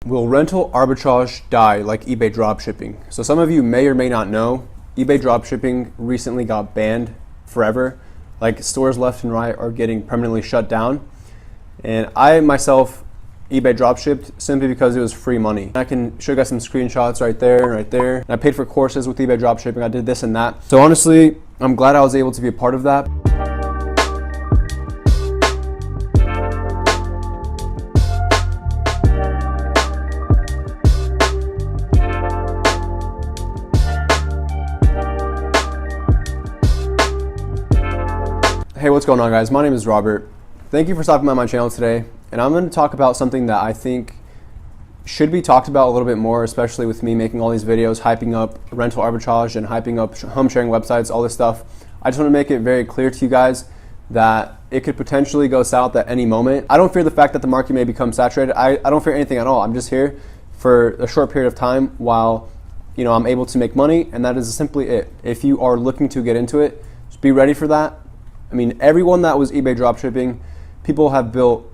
Will rental arbitrage die like eBay dropshipping? So some of you may or may not know, eBay dropshipping recently got banned forever. Like stores left and right are getting permanently shut down. And I myself eBay dropshipped simply because it was free money. I can show you guys some screenshots right there and right there. And I paid for courses with eBay dropshipping. I did this and that. So honestly, I'm glad I was able to be a part of that. Hey, what's going on, guys? My name is Robert. Thank you for stopping by my channel today, and I'm going to talk about something that I think should be talked about a little bit more, especially with me making all these videos, hyping up rental arbitrage and hyping up home sharing websites, all this stuff. I just want to make it very clear to you guys that it could potentially go south at any moment. I don't fear the fact that the market may become saturated. I don't fear anything at all. I'm just here for a short period of time while I'm able to make money, and that is simply it. If you are looking to get into it, just be ready for that. I mean, everyone that was eBay dropshipping, people have built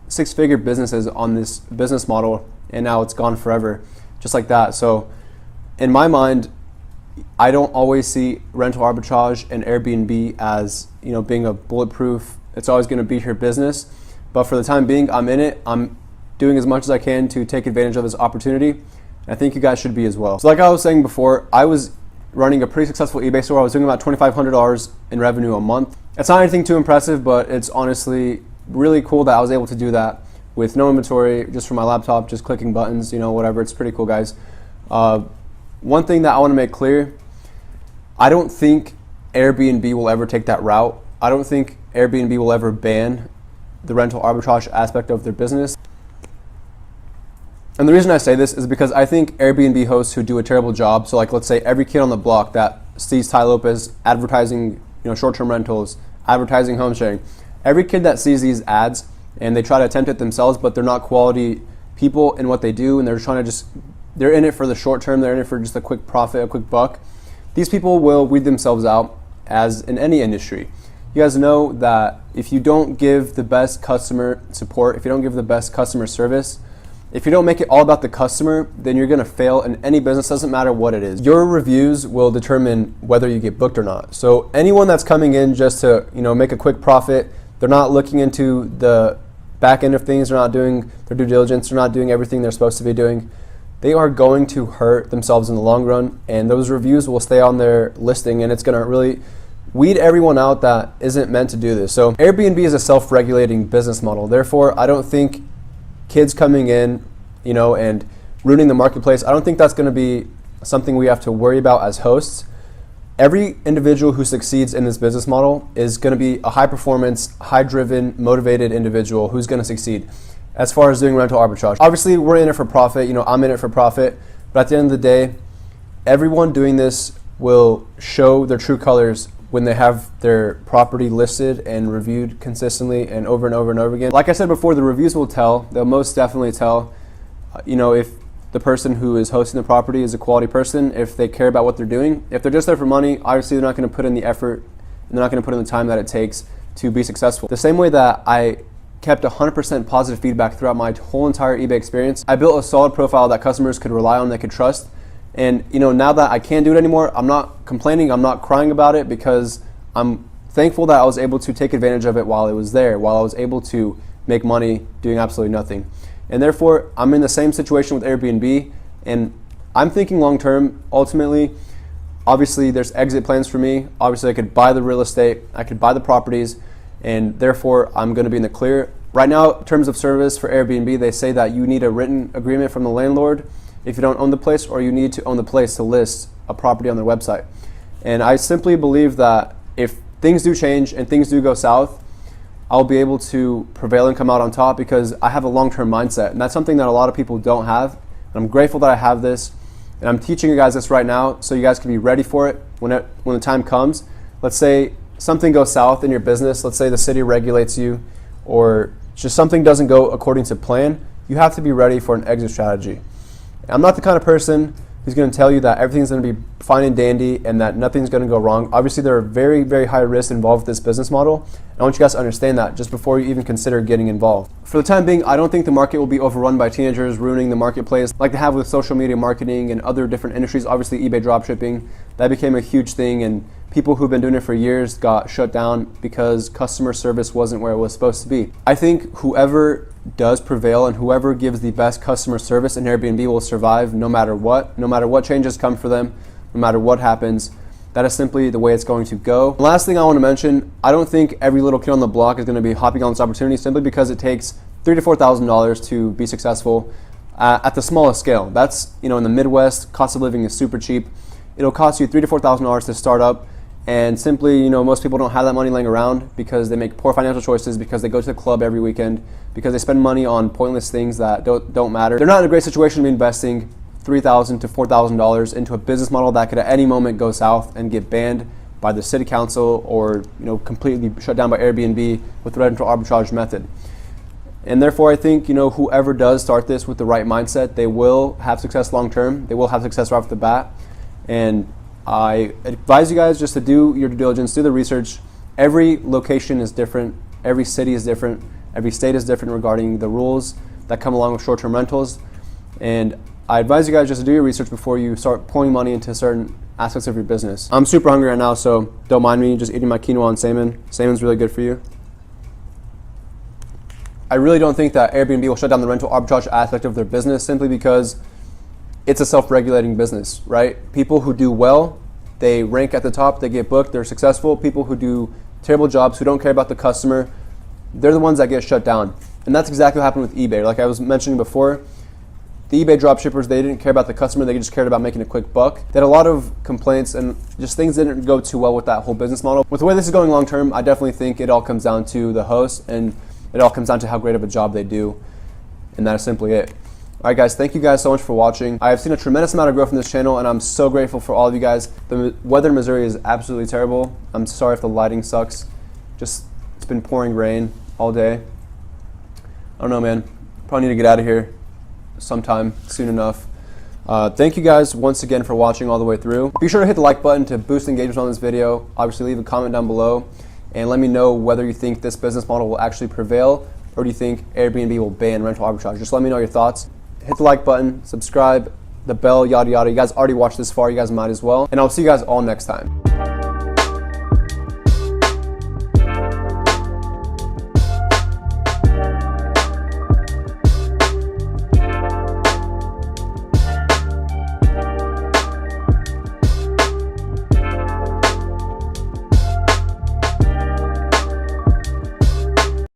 six-figure businesses on this business model, and now it's gone forever, just like that. So in my mind, I don't always see rental arbitrage and Airbnb as being a bulletproof, it's always going to be your business. But for the time being, I'm in it. I'm doing as much as I can to take advantage of this opportunity. I think you guys should be as well. So like I was saying before, I was running a pretty successful eBay store. I was doing about $2,500 in revenue a month. It's not anything too impressive, but it's honestly really cool that I was able to do that with no inventory, just from my laptop, just clicking buttons, whatever. It's pretty cool, guys. One thing that I want to make clear, I don't think Airbnb will ever take that route. I don't think Airbnb will ever ban the rental arbitrage aspect of their business. And the reason I say this is because I think Airbnb hosts who do a terrible job, so like let's say every kid on the block that sees Ty Lopez advertising short-term rentals, advertising home sharing, every kid that sees these ads and they try to attempt it themselves, but they're not quality people in what they do, and they're in it for the short term, they're in it for just a quick profit, a quick buck. These people will weed themselves out, as in any industry. You guys know that if you don't give the best customer support, if you don't give the best customer service, if you don't make it all about the customer, then you're going to fail in any business, doesn't matter what it is. Your reviews will determine whether you get booked or not. So anyone that's coming in just to make a quick profit, they're not looking into the back end of things, they're not doing their due diligence, they're not doing everything they're supposed to be doing, they are going to hurt themselves in the long run, and those reviews will stay on their listing, and it's going to really weed everyone out that isn't meant to do this. So Airbnb is a self-regulating business model. Therefore, I don't think kids coming in, and ruining the marketplace, I don't think that's going to be something we have to worry about as hosts. Every individual who succeeds in this business model is going to be a high-performance, high-driven, motivated individual who's going to succeed as far as doing rental arbitrage. Obviously, we're in it for profit. I'm in it for profit. But at the end of the day, everyone doing this will show their true colors when they have their property listed and reviewed consistently and over and over and over again. Like I said before, the reviews will tell. They'll most definitely tell, if the person who is hosting the property is a quality person, if they care about what they're doing. If they're just there for money, obviously they're not going to put in the effort and they're not going to put in the time that it takes to be successful. The same way that I kept 100% positive feedback throughout my whole entire eBay experience, I built a solid profile that customers could rely on, they could trust. And now that I can't do it anymore, I'm not complaining, I'm not crying about it, because I'm thankful that I was able to take advantage of it while it was there, while I was able to make money doing absolutely nothing. And therefore, I'm in the same situation with Airbnb, and I'm thinking long term. Ultimately, obviously there's exit plans for me. Obviously I could buy the real estate, I could buy the properties, and therefore I'm going to be in the clear. Right now, in terms of service for Airbnb, they say that you need a written agreement from the landlord if you don't own the place, or you need to own the place to list a property on their website. And I simply believe that if things do change and things do go south, I'll be able to prevail and come out on top, because I have a long-term mindset, and that's something that a lot of people don't have. And I'm grateful that I have this, and I'm teaching you guys this right now so you guys can be ready for it when the time comes. Let's say something goes south in your business, let's say the city regulates you, or just something doesn't go according to plan, you have to be ready for an exit strategy. I'm not the kind of person He's going to tell you that everything's going to be fine and dandy and that nothing's going to go wrong. Obviously, there are very, very high risks involved with this business model. And I want you guys to understand that just before you even consider getting involved. For the time being, I don't think the market will be overrun by teenagers ruining the marketplace like they have with social media marketing and other different industries. Obviously, eBay dropshipping, that became a huge thing, and people who've been doing it for years got shut down because customer service wasn't where it was supposed to be. I think whoever does prevail and whoever gives the best customer service in Airbnb will survive no matter what changes come for them, no matter what happens. That is simply the way it's going to go. The last thing I want to mention, I don't think every little kid on the block is going to be hopping on this opportunity simply because it takes $3,000 to $4,000 to be successful at the smallest scale. That's, in the Midwest, cost of living is super cheap. It'll cost you $3,000 to $4,000 to start up. And simply, most people don't have that money laying around because they make poor financial choices, because they go to the club every weekend, because they spend money on pointless things that don't matter. They're not in a great situation to be investing $3,000 to $4,000 into a business model that could at any moment go south and get banned by the city council or completely shut down by Airbnb with the rental arbitrage method. And therefore, I think whoever does start this with the right mindset, they will have success long term. They will have success right off the bat. And I advise you guys just to do your due diligence, do the research. Every location is different, every city is different, every state is different regarding the rules that come along with short-term rentals. And I advise you guys just to do your research before you start pouring money into certain aspects of your business. I'm super hungry right now, so don't mind me just eating my quinoa and salmon. Salmon's really good for you. I really don't think that Airbnb will shut down the rental arbitrage aspect of their business simply because it's a self-regulating business, right? People who do well, they rank at the top, they get booked, they're successful. People who do terrible jobs, who don't care about the customer, they're the ones that get shut down. And that's exactly what happened with eBay. Like I was mentioning before, the eBay dropshippers, they didn't care about the customer, they just cared about making a quick buck. They had a lot of complaints and just things didn't go too well with that whole business model. With the way this is going long term, I definitely think it all comes down to the host and it all comes down to how great of a job they do. And that is simply it. All right, guys, thank you guys so much for watching. I have seen a tremendous amount of growth in this channel, and I'm so grateful for all of you guys. The weather in Missouri is absolutely terrible. I'm sorry if the lighting sucks. It's been pouring rain all day. I don't know, man. Probably need to get out of here sometime soon enough. Thank you guys once again for watching all the way through. Be sure to hit the like button to boost engagement on this video. Obviously, leave a comment down below, and let me know whether you think this business model will actually prevail, or do you think Airbnb will ban rental arbitrage? Just let me know your thoughts. Hit the like button, subscribe, the bell, yada yada. You guys already watched this far, you guys might as well. And I'll see you guys all next time.